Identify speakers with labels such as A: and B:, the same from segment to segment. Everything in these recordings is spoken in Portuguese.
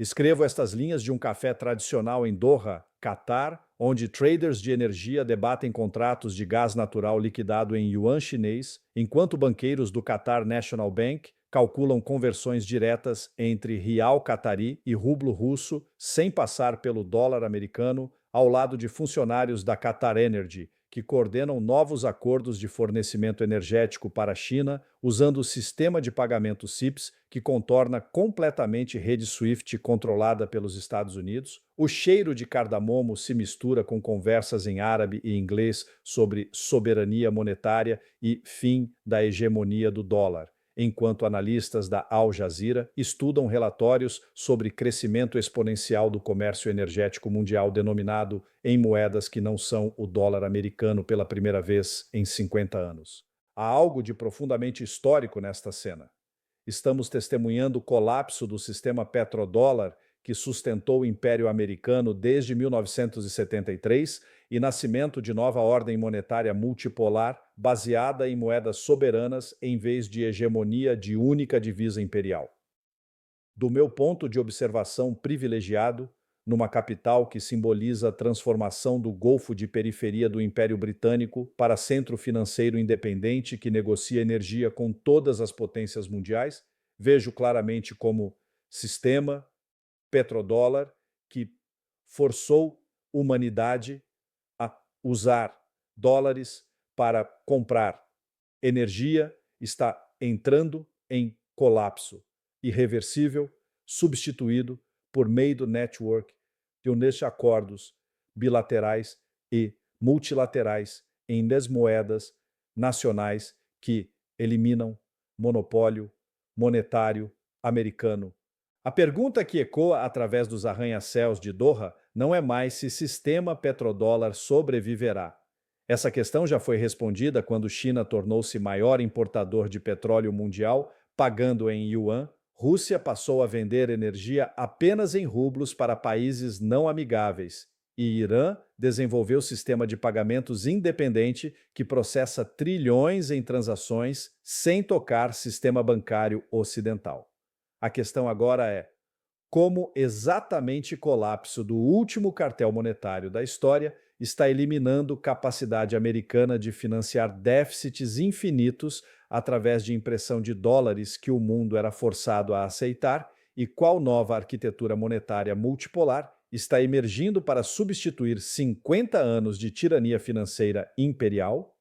A: Escrevo estas linhas de um café tradicional em Doha, Catar, onde traders de energia debatem contratos de gás natural liquidado em yuan chinês, enquanto banqueiros do Qatar National Bank calculam conversões diretas entre real catari e rublo russo sem passar pelo dólar americano, ao lado de funcionários da Qatar Energy, que coordenam novos acordos de fornecimento energético para a China, usando o sistema de pagamento CIPS, que contorna completamente rede SWIFT controlada pelos Estados Unidos. O cheiro de cardamomo se mistura com conversas em árabe e inglês sobre soberania monetária e fim da hegemonia do dólar, enquanto analistas da Al Jazeera estudam relatórios sobre crescimento exponencial do comércio energético mundial denominado em moedas que não são o dólar americano pela primeira vez em 50 anos. Há algo de profundamente histórico nesta cena. Estamos testemunhando o colapso do sistema petrodólar que sustentou o império americano desde 1973 e nascimento de nova ordem monetária multipolar baseada em moedas soberanas em vez de hegemonia de única divisa imperial. Do meu ponto de observação privilegiado, numa capital que simboliza a transformação do Golfo de periferia do Império Britânico para centro financeiro independente que negocia energia com todas as potências mundiais, vejo claramente como sistema, petrodólar, que forçou humanidade a usar dólares para comprar energia, está entrando em colapso irreversível, substituído por meio do network de acordos bilaterais e multilaterais em moedas nacionais que eliminam monopólio monetário americano. A pergunta que ecoa através dos arranha-céus de Doha não é mais se sistema petrodólar sobreviverá. Essa questão já foi respondida quando China tornou-se maior importador de petróleo mundial, pagando em yuan. Rússia passou a vender energia apenas em rublos para países não amigáveis, e Irã desenvolveu sistema de pagamentos independente que processa trilhões em transações sem tocar sistema bancário ocidental. A questão agora é: como exatamente o colapso do último cartel monetário da história está eliminando capacidade americana de financiar déficits infinitos através de impressão de dólares que o mundo era forçado a aceitar, e qual nova arquitetura monetária multipolar está emergindo para substituir 50 anos de tirania financeira imperial?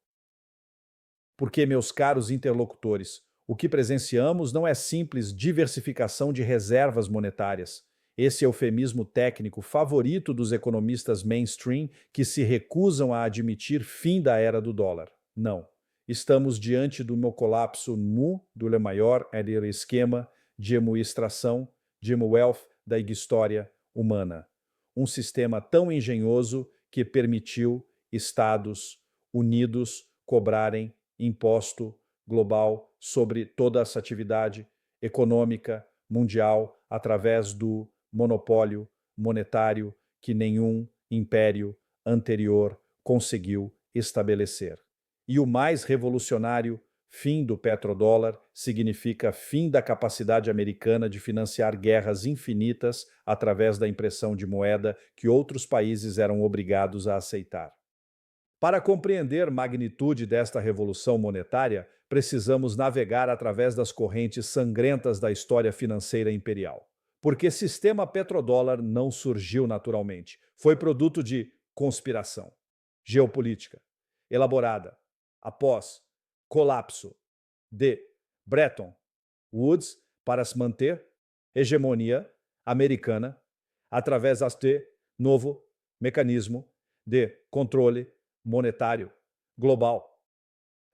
A: Porque, meus caros interlocutores, o que presenciamos não é simples diversificação de reservas monetárias. Esse eufemismo técnico favorito dos economistas mainstream que se recusam a admitir fim da era do dólar. Não. Estamos diante do meu colapso do maior, esquema, de extração, de wealth da história humana. Um sistema tão engenhoso que permitiu Estados Unidos cobrarem imposto global sobre toda essa atividade econômica mundial através do monopólio monetário que nenhum império anterior conseguiu estabelecer. E o mais revolucionário fim do petrodólar significa fim da capacidade americana de financiar guerras infinitas através da impressão de moeda que outros países eram obrigados a aceitar. Para compreender a magnitude desta revolução monetária, precisamos navegar através das correntes sangrentas da história financeira imperial. Porque sistema petrodólar não surgiu naturalmente. Foi produto de conspiração geopolítica, elaborada após colapso de Bretton Woods para se manter hegemonia americana através deste novo mecanismo de controle monetário global.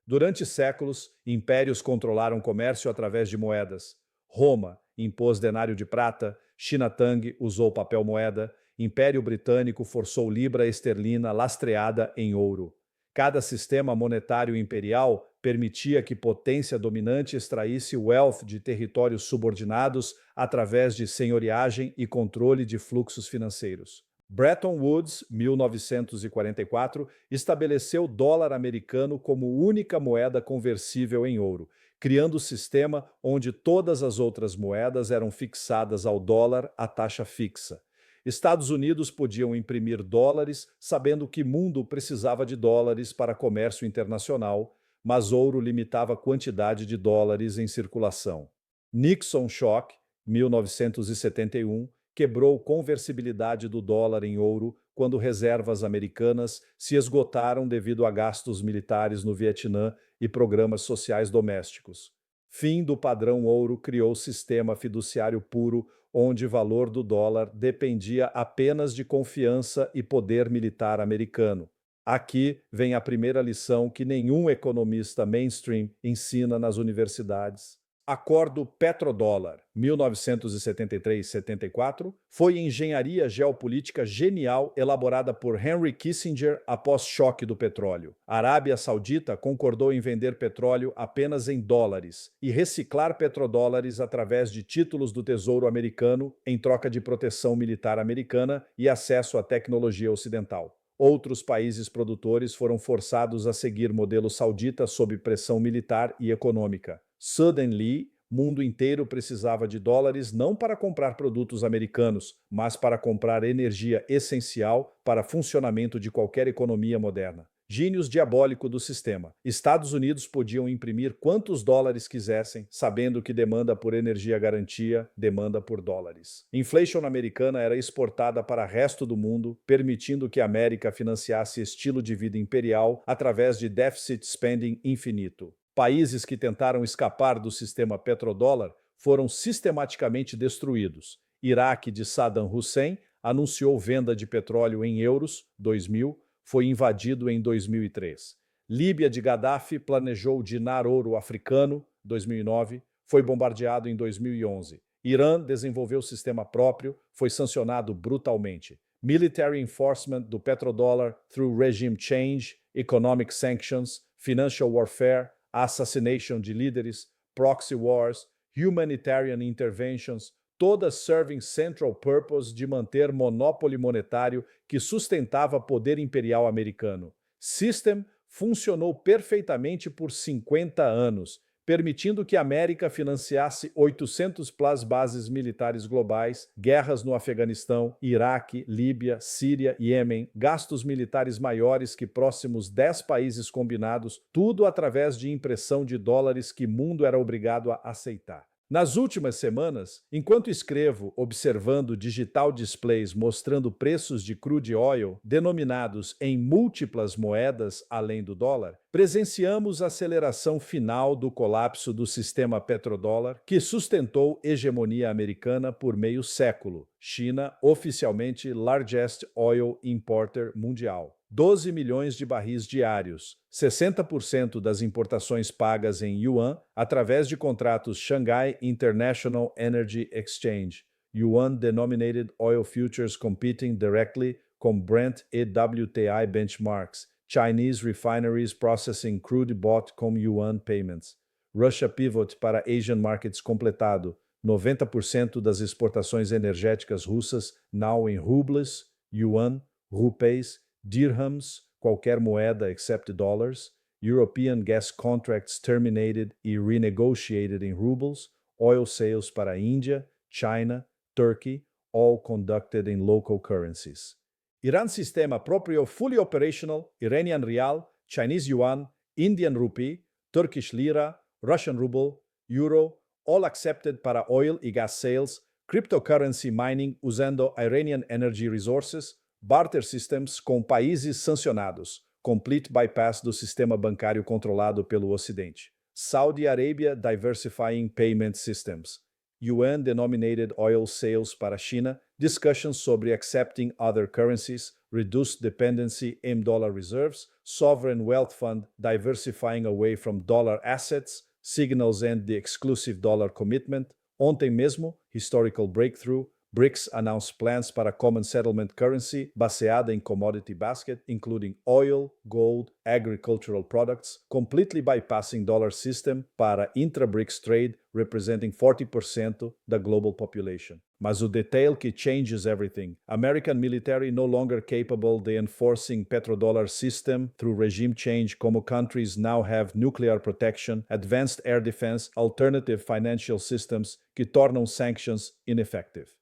A: Durante séculos, impérios controlaram o comércio através de moedas. Roma impôs denário de prata, China Tang usou papel moeda, Império Britânico forçou libra esterlina lastreada em ouro. Cada sistema monetário imperial permitia que potência dominante extraísse wealth de territórios subordinados através de senhoriagem e controle de fluxos financeiros. Bretton Woods, 1944, estabeleceu o dólar americano como única moeda conversível em ouro, criando o sistema onde todas as outras moedas eram fixadas ao dólar à taxa fixa. Estados Unidos podiam imprimir dólares, sabendo que o mundo precisava de dólares para comércio internacional, mas ouro limitava a quantidade de dólares em circulação. Nixon Shock, 1971, quebrou conversibilidade do dólar em ouro quando reservas americanas se esgotaram devido a gastos militares no Vietnã e programas sociais domésticos. Fim do padrão ouro criou o sistema fiduciário puro, onde o valor do dólar dependia apenas de confiança e poder militar americano. Aqui vem a primeira lição que nenhum economista mainstream ensina nas universidades. Acordo Petrodólar, 1973-74, foi engenharia geopolítica genial elaborada por Henry Kissinger após choque do petróleo. A Arábia Saudita concordou em vender petróleo apenas em dólares e reciclar petrodólares através de títulos do Tesouro americano em troca de proteção militar americana e acesso à tecnologia ocidental. Outros países produtores foram forçados a seguir modelo saudita sob pressão militar e econômica. Suddenly, o mundo inteiro precisava de dólares não para comprar produtos americanos, mas para comprar energia essencial para funcionamento de qualquer economia moderna. Gênios diabólico do sistema. Estados Unidos podiam imprimir quantos dólares quisessem, sabendo que demanda por energia garantia, demanda por dólares. Inflation americana era exportada para o resto do mundo, permitindo que a América financiasse estilo de vida imperial através de deficit spending infinito. Países que tentaram escapar do sistema petrodólar foram sistematicamente destruídos. Iraque de Saddam Hussein anunciou venda de petróleo em euros, 2000, foi invadido em 2003. Líbia de Gaddafi planejou dinar ouro africano, 2009, foi bombardeado em 2011. Irã desenvolveu sistema próprio, foi sancionado brutalmente. Military enforcement do petrodólar through regime change, economic sanctions, financial warfare, assassination de líderes, proxy wars, humanitarian interventions, todas serving central purpose de manter monopólio monetário que sustentava poder imperial americano. System funcionou perfeitamente por 50 anos, permitindo que a América financiasse 800 plus bases militares globais, guerras no Afeganistão, Iraque, Líbia, Síria e Iêmen, gastos militares maiores que próximos 10 países combinados, tudo através de impressão de dólares que o mundo era obrigado a aceitar. Nas últimas semanas, enquanto escrevo observando digital displays mostrando preços de crude oil denominados em múltiplas moedas além do dólar, presenciamos a aceleração final do colapso do sistema petrodólar que sustentou hegemonia americana por meio século. China, oficialmente largest oil importer mundial. 12 milhões de barris diários, 60% das importações pagas em yuan através de contratos Shanghai International Energy Exchange, yuan-denominated oil futures competing directly com Brent e WTI benchmarks, Chinese refineries processing crude bought com yuan payments, Russia pivot para Asian markets completado, 90% das exportações energéticas russas now em rubles, yuan, rupees, dirhams, qualquer moeda except dollars, European gas contracts terminated e renegotiated in rubles, oil sales para a Índia, China, Turkey, all conducted in local currencies. Iran sistema próprio fully operational, Iranian rial, Chinese yuan, Indian rupee, Turkish lira, Russian ruble, euro, all accepted para oil e gas sales, cryptocurrency mining usando Iranian energy resources, barter systems com países sancionados, complete bypass do sistema bancário controlado pelo Ocidente. Saudi Arabia diversifying payment systems. UN-denominated oil sales para a China, discussions sobre accepting other currencies, reduced dependency in dollar reserves, sovereign wealth fund diversifying away from dollar assets, signals and the exclusive dollar commitment. Ontem mesmo, historical breakthrough, BRICS announced plans para common settlement currency baseada em commodity basket, including oil, gold, agricultural products, completely bypassing dollar system para intra-BRICS trade, representing 40% da global population. Mas o detail que changes everything. American military no longer capable de enforcing petrodollar system through regime change, como countries now have nuclear protection, advanced air defense, alternative financial systems que tornam sanctions ineffective.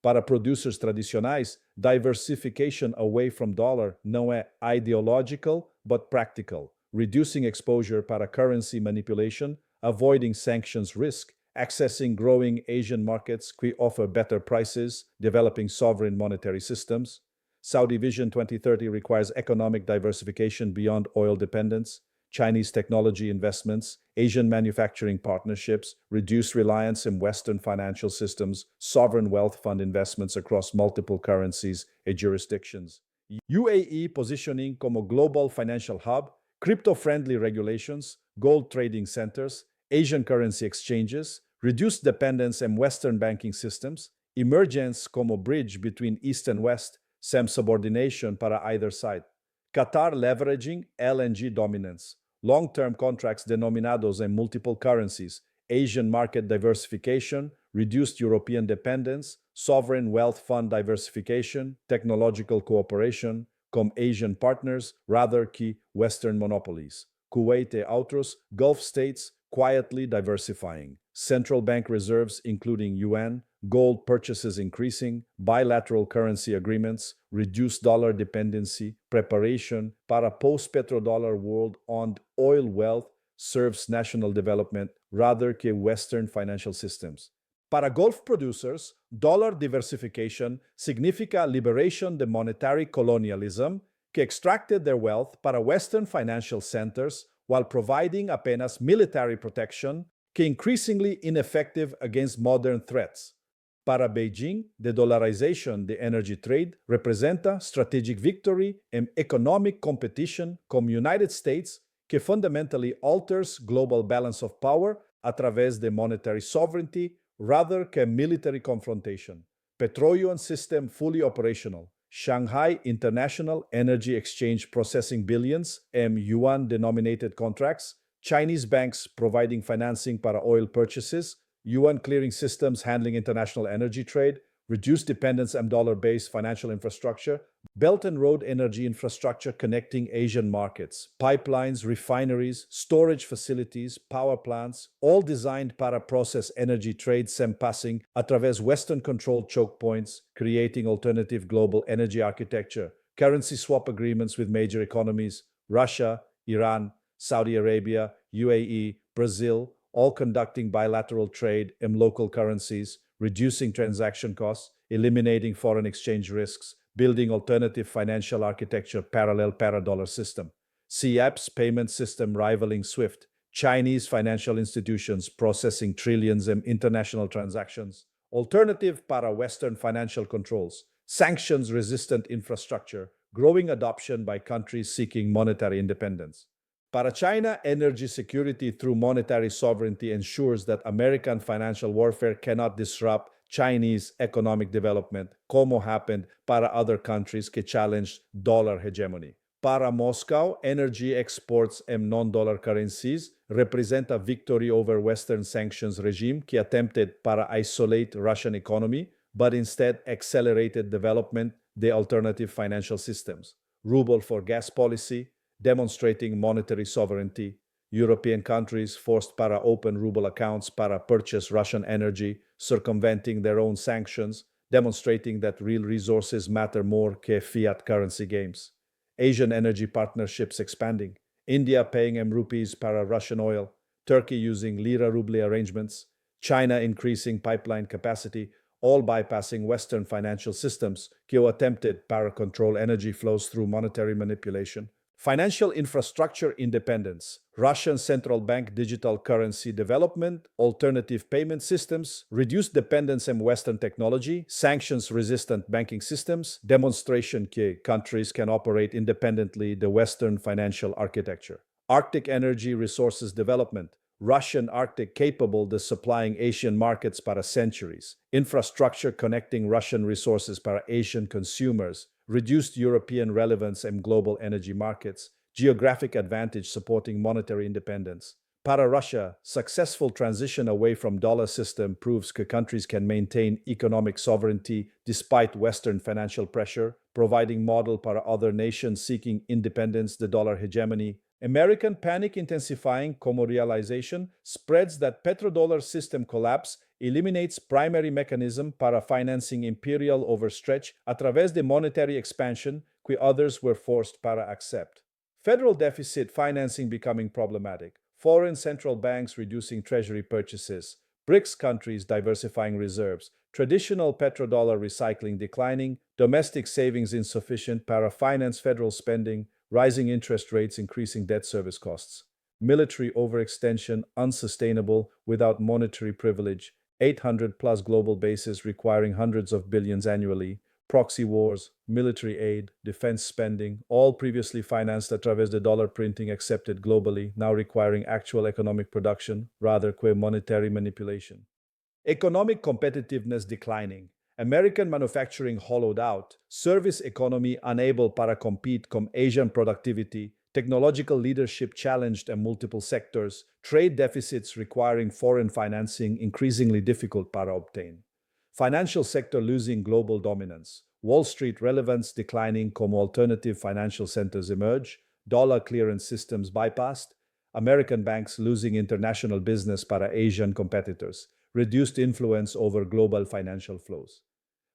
A: Para producers tradicionais, diversification away from dollar não é ideological, but practical, reducing exposure para currency manipulation, avoiding sanctions risk, accessing growing Asian markets que offer better prices, developing sovereign monetary systems. Saudi Vision 2030 requires economic diversification beyond oil dependence, Chinese technology investments, Asian manufacturing partnerships, reduced reliance in Western financial systems, sovereign wealth fund investments across multiple currencies and jurisdictions. UAE positioning como global financial hub, crypto-friendly regulations, gold trading centers, Asian currency exchanges, reduced dependence on Western banking systems, emergence como bridge between East and West, some subordination para either side. Qatar leveraging LNG dominance, long-term contracts denominados in multiple currencies, Asian market diversification, reduced European dependence, sovereign wealth fund diversification, technological cooperation, com Asian partners rather que Western monopolies. Kuwait e outros, Gulf states, quietly diversifying. Central bank reserves including yuan, gold purchases increasing, bilateral currency agreements, reduced dollar dependency, preparation para post-petrodollar world on oil wealth serves national development rather que Western financial systems. Para Gulf producers, dollar diversification significa liberation de monetary colonialism que extracted their wealth para Western financial centers while providing apenas military protection que increasingly ineffective against modern threats. Para Beijing, the dollarization de energy trade representa strategic victory in economic competition com United States que fundamentally alters global balance of power através de monetary sovereignty rather que military confrontation. Petroleum system fully operational. Shanghai International Energy Exchange processing billions in yuan-denominated contracts, Chinese banks providing financing para oil purchases, yuan clearing systems handling international energy trade, reduced dependence on dollar-based financial infrastructure, Belt and Road energy infrastructure connecting Asian markets, pipelines, refineries, storage facilities, power plants, all designed para process energy trade sem passing através Western-controlled choke points, creating alternative global energy architecture, currency swap agreements with major economies, Russia, Iran, Saudi Arabia, UAE, Brazil, all conducting bilateral trade in local currencies, reducing transaction costs, eliminating foreign exchange risks, building alternative financial architecture parallel para-dollar system. CEP's payment system rivaling SWIFT, Chinese financial institutions processing trillions in international transactions, alternative para Western financial controls, sanctions-resistant infrastructure, growing adoption by countries seeking monetary independence. Para China, energy security through monetary sovereignty ensures that American financial warfare cannot disrupt Chinese economic development, como happened para other countries que challenged dollar hegemony. Para Moscow, energy exports in non-dollar currencies represent a victory over Western sanctions regime que attempted para isolate Russian economy, but instead accelerated development de alternative financial systems. Ruble for gas policy, demonstrating monetary sovereignty, European countries forced para open ruble accounts para purchase Russian energy, circumventing their own sanctions, demonstrating that real resources matter more que fiat currency games. Asian energy partnerships expanding, India paying in rupees para Russian oil, Turkey using lira-ruble arrangements, China increasing pipeline capacity, all bypassing Western financial systems que attempted para control energy flows through monetary manipulation. Financial infrastructure independence, Russian central bank digital currency development, alternative payment systems, reduced dependence on Western technology, sanctions-resistant banking systems, demonstration that countries can operate independently the Western financial architecture. Arctic energy resources development, Russian Arctic capable de supplying Asian markets para centuries, infrastructure connecting Russian resources para Asian consumers, reduced European relevance in global energy markets, geographic advantage supporting monetary independence. Para Russia, successful transition away from dollar system proves that countries can maintain economic sovereignty despite Western financial pressure, providing model para other nations seeking independence the dollar hegemony. American panic intensifying como realization spreads that petrodollar system collapse eliminates primary mechanism para financing imperial overstretch através de monetary expansion que others were forced para accept. Federal deficit financing becoming problematic. Foreign central banks reducing treasury purchases, BRICS countries diversifying reserves, traditional petrodollar recycling declining, domestic savings insufficient para finance federal spending, rising interest rates increasing debt service costs, military overextension unsustainable without monetary privilege, 800 plus global bases requiring hundreds of billions annually, proxy wars, military aid, defense spending, all previously financed a través de dollar printing accepted globally, now requiring actual economic production rather que monetary manipulation. Economic competitiveness declining. American manufacturing hollowed out, service economy unable para compete com Asian productivity, technological leadership challenged in multiple sectors, trade deficits requiring foreign financing increasingly difficult para obtain. Financial sector losing global dominance, Wall Street relevance declining como alternative financial centers emerge, dollar clearance systems bypassed, American banks losing international business para Asian competitors, reduced influence over global financial flows.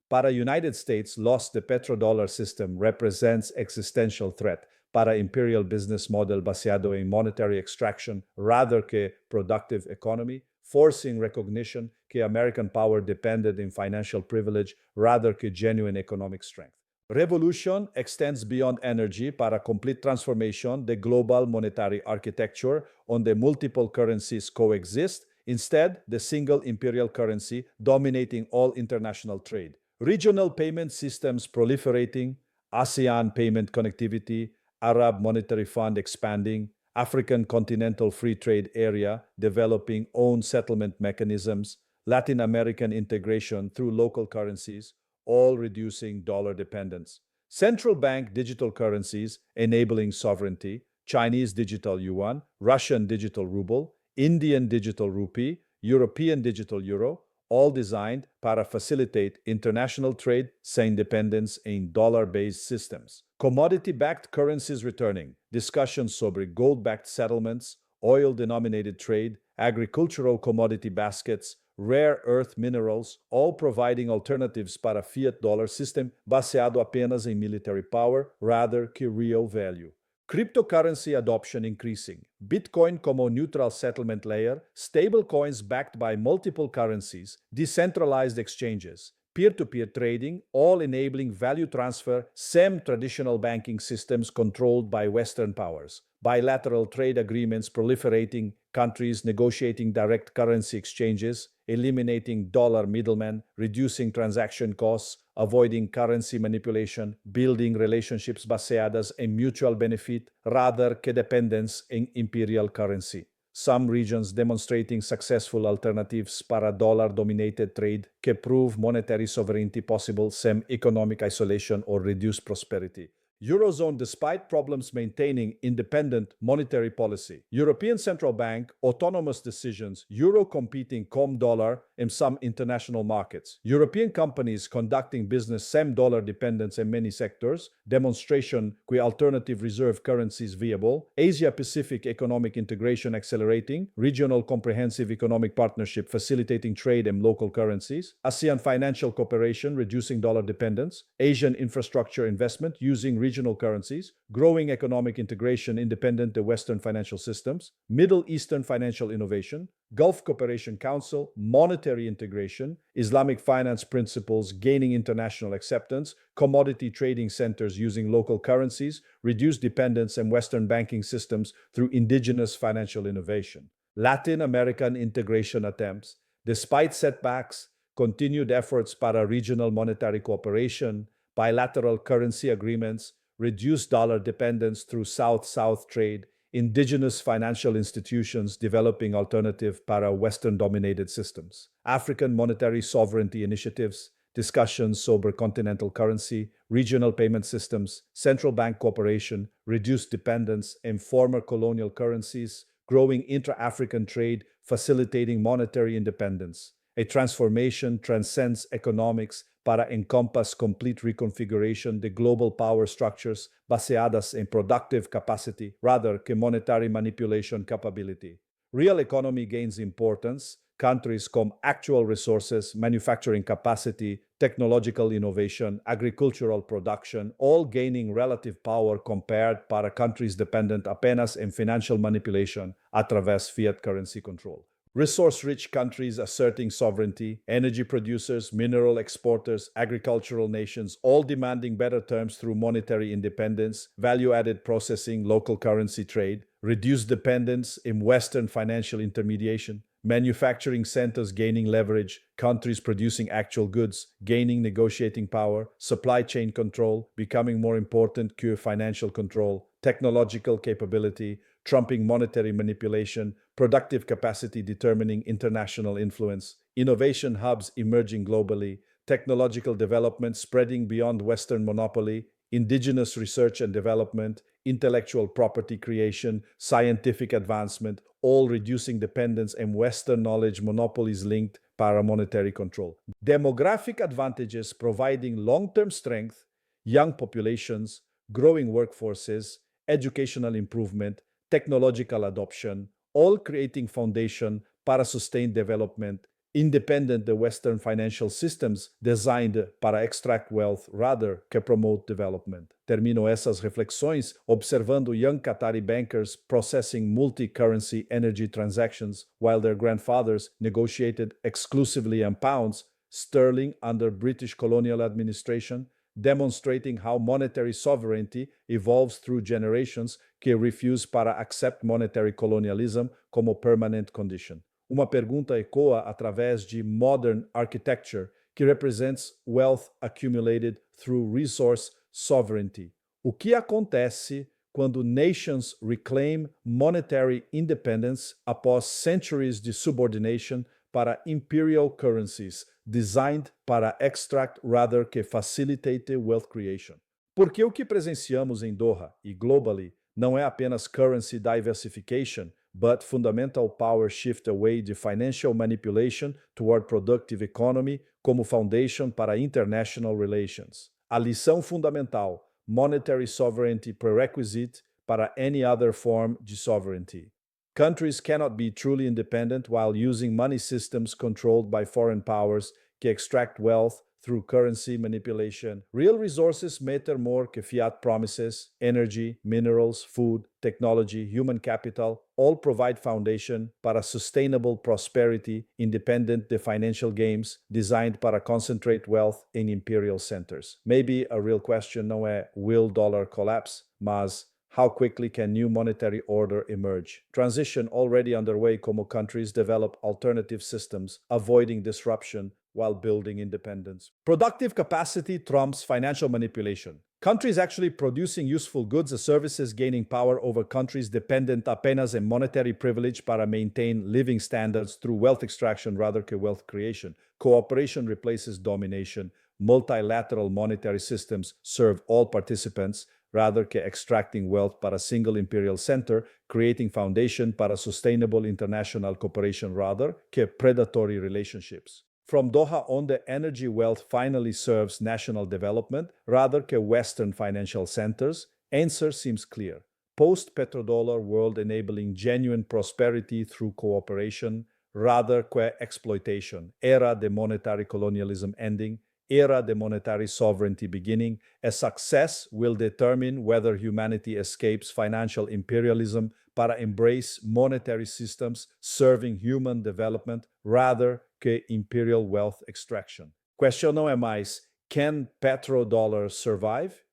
A: Para United States, loss the petrodollar system represents existential threat para imperial business model baseado en monetary extraction rather que productive economy, forcing recognition que American power depended in financial privilege rather que genuine economic strength. Revolution extends beyond energy para complete transformation the global monetary architecture onde multiple currencies coexist, instead the single imperial currency dominating all international trade. Regional payment systems proliferating, ASEAN payment connectivity, Arab Monetary Fund expanding, African Continental Free Trade Area developing own settlement mechanisms, Latin American integration through local currencies, all reducing dollar dependence. Central bank digital currencies enabling sovereignty, Chinese digital yuan, Russian digital ruble, Indian digital rupee, European digital euro, all designed para facilitate international trade sem dependence em dollar-based systems. Commodity-backed currencies returning, discussions sobre gold-backed settlements, oil-denominated trade, agricultural commodity baskets, rare earth minerals, all providing alternatives para fiat dollar system baseado apenas em military power rather que real value. Cryptocurrency adoption increasing. Bitcoin como neutral settlement layer, stablecoins backed by multiple currencies, decentralized exchanges, peer-to-peer trading, all enabling value transfer, sem traditional banking systems controlled by Western powers. Bilateral trade agreements proliferating, countries negotiating direct currency exchanges, eliminating dollar middlemen, reducing transaction costs, avoiding currency manipulation, building relationships baseadas en mutual benefit rather que dependence en imperial currency. Some regions demonstrating successful alternatives para dollar-dominated trade que prove monetary sovereignty possible sem economic isolation or reduced prosperity. Eurozone despite problems maintaining independent monetary policy. European Central Bank autonomous decisions, euro competing com dollar in some international markets. European companies conducting business sem dollar dependence in many sectors, demonstration que alternative reserve currencies viable, Asia-Pacific economic integration accelerating, regional comprehensive economic partnership facilitating trade in local currencies, ASEAN financial cooperation reducing dollar dependence, Asian infrastructure investment using regional currencies, growing economic integration independent of Western financial systems, Middle Eastern financial innovation, Gulf Cooperation Council, monetary integration, Islamic finance principles gaining international acceptance, commodity trading centers using local currencies, reduced dependence on Western banking systems through indigenous financial innovation. Latin American integration attempts, despite setbacks, continued efforts para regional monetary cooperation, bilateral currency agreements, reduced dollar dependence through South-South trade, indigenous financial institutions developing alternative para Western-dominated systems, African monetary sovereignty initiatives, discussions sobre continental currency, regional payment systems, central bank cooperation, reduced dependence in former colonial currencies, growing intra-African trade, facilitating monetary independence. A transformation transcends economics para encompass complete reconfiguration de global power structures baseadas em productive capacity rather que monetary manipulation capability. Real economy gains importance. Countries com actual resources, manufacturing capacity, technological innovation, agricultural production, all gaining relative power compared para countries dependent apenas em financial manipulation através fiat currency control. Resource-rich countries asserting sovereignty, energy producers, mineral exporters, agricultural nations, all demanding better terms through monetary independence, value-added processing, local currency trade, reduced dependence in Western financial intermediation, manufacturing centers gaining leverage, countries producing actual goods, gaining negotiating power, supply chain control, becoming more important que financial control, technological capability, trumping monetary manipulation, productive capacity determining international influence, innovation hubs emerging globally, technological development spreading beyond Western monopoly, indigenous research and development, intellectual property creation, scientific advancement, all reducing dependence on Western knowledge monopolies linked para monetary control. Demographic advantages providing long-term strength, young populations, growing workforces, educational improvement, technological adoption, all creating foundation para sustained development, independent de Western financial systems designed para extract wealth rather que promote development. Termino essas reflexões observando young Qatari bankers processing multi-currency energy transactions while their grandfathers negotiated exclusively in pounds, sterling under British colonial administration, demonstrating how monetary sovereignty evolves through generations que refuse para accept monetary colonialism como permanent condition. Uma pergunta ecoa através de modern architecture que represents wealth accumulated through resource sovereignty. O que acontece quando nations reclaim monetary independence após centuries de subordination para imperial currencies designed para extract rather que facilitate wealth creation? Porque o que presenciamos em Doha e globally não é apenas currency diversification, but fundamental power shift away de financial manipulation toward productive economy como foundation para international relations. A lição fundamental, monetary sovereignty prerequisite para any other form de sovereignty. Countries cannot be truly independent while using money systems controlled by foreign powers que extract wealth through currency manipulation. Real resources matter more que fiat promises. Energy, minerals, food, technology, human capital all provide foundation para sustainable prosperity independent de financial games designed para concentrate wealth in imperial centers. Maybe a real question não é will dollar collapse, mas how quickly can new monetary order emerge? Transition already underway como countries develop alternative systems, avoiding disruption while building independence. Productive capacity trumps financial manipulation. Countries actually producing useful goods or services gaining power over countries dependent apenas en monetary privilege para maintain living standards through wealth extraction rather que wealth creation. Cooperation replaces domination. Multilateral monetary systems serve all participants rather que extracting wealth para single imperial center, creating foundation para sustainable international cooperation rather que predatory relationships. From Doha on, the energy wealth finally serves national development rather que Western financial centers. Answer seems clear. Post-petrodollar world enabling genuine prosperity through cooperation rather que exploitation. Era de monetary colonialism ending. Era de monetary sovereignty beginning. A success will determine whether humanity escapes financial imperialism para embrace monetary systems serving human development rather que imperial wealth extraction. Question não é mais, can petrodollar survive?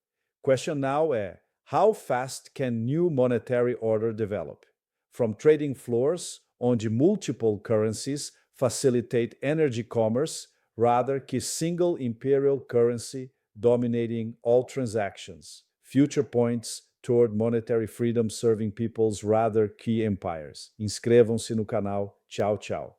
A: Question now é, how fast can new monetary order develop? From trading floors, onde multiple currencies facilitate energy commerce, rather que single imperial currency dominating all transactions. Future points toward monetary freedom serving peoples rather key empires. Inscrevam-se no canal. Tchau, tchau.